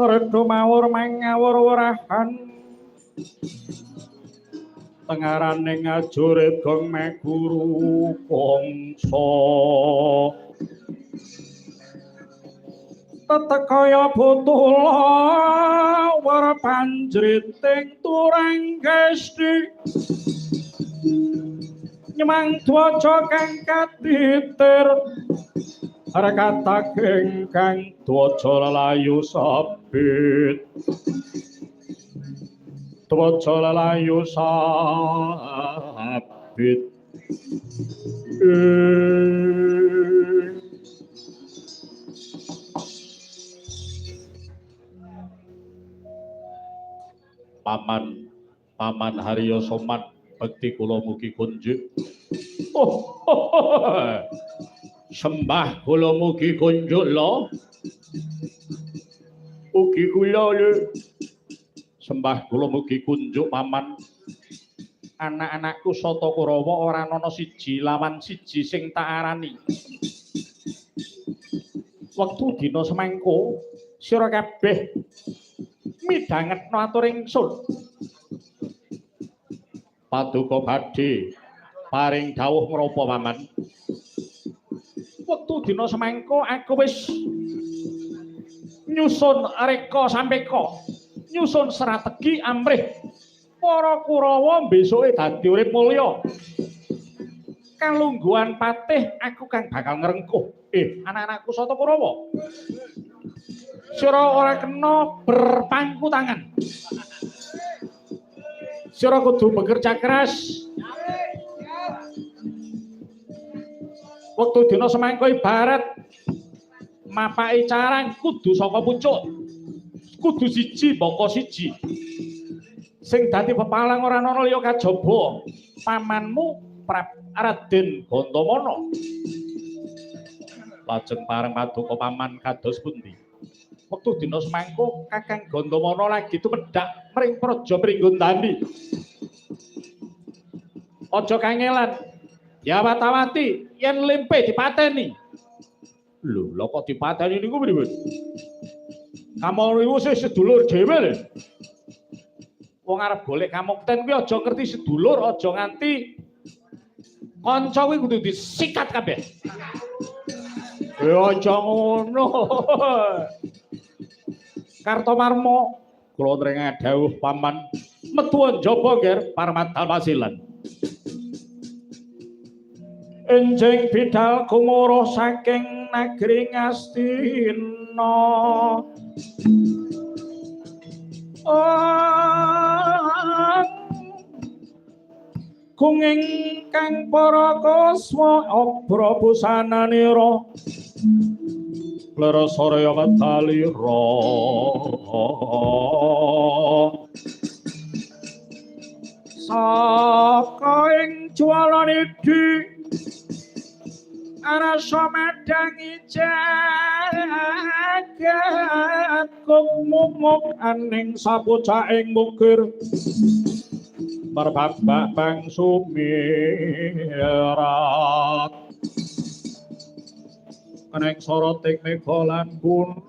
Redo mawur mangawur-wurahan tengaraning ajurit gong meguru kongso tetekaya butula war panjriting turang gesti nyemang dwaja kang katitir Harakata kengkang dwaja lelayu sabit dwaja lelayu sabit Paman Haryo Soman bekti kula mugi kunjuk sembah kula mugi kunjuk lo ugi kula lho sembah kula mugi kunjuk paman anak-anakku Sata Kurawa ora ana siji lawan siji sing tak arani wektu dina semangko sira kabeh midhangetno atur ingsun paduka badhe paring dawuh ngrapa paman wektu dina semangko aku wis nyusun reka sampeka nyusun strategi amrih para Kurawa besuke dadi urip mulya kalungguhan patih aku kang bakal ngrengkuh anak-anakku Sata Kurawa sira ora kena berpangku tangan sira kudu bekerja keras wektu dina semangko ibarat mapaki carang kudu saka pucuk kudu siji baka siji sing dadi pepalang ora ana liya kajaba pamanmu Raden Gantamana lajeng pareng paduka paman kados pundi wektu dina semangko Kakang Gantamana lagi tumedhak mring praja Pringgondani aja kangelan ya watawati yen lempe dipateni lho lha kok dipateni niku pripun kamu iku sedulur dhewe lho wong arep golek kamukten kuwi aja ngerti sedulur aja nganti kanca kuwi kudu disikat kabeh ya aja ngono Kartomarma kula ndrenga dawuh paman metu njaba nger parmadal pasilan enjing bidal kumuruh saking negeri Ngastina kunging kang para kuswa obra busananira Lerasaraya Matalira saka ing Jualanidi arasa madangi jagat kumuk aning sapucaing mukir berbabak bang sumirat keneng soroting megolan gunung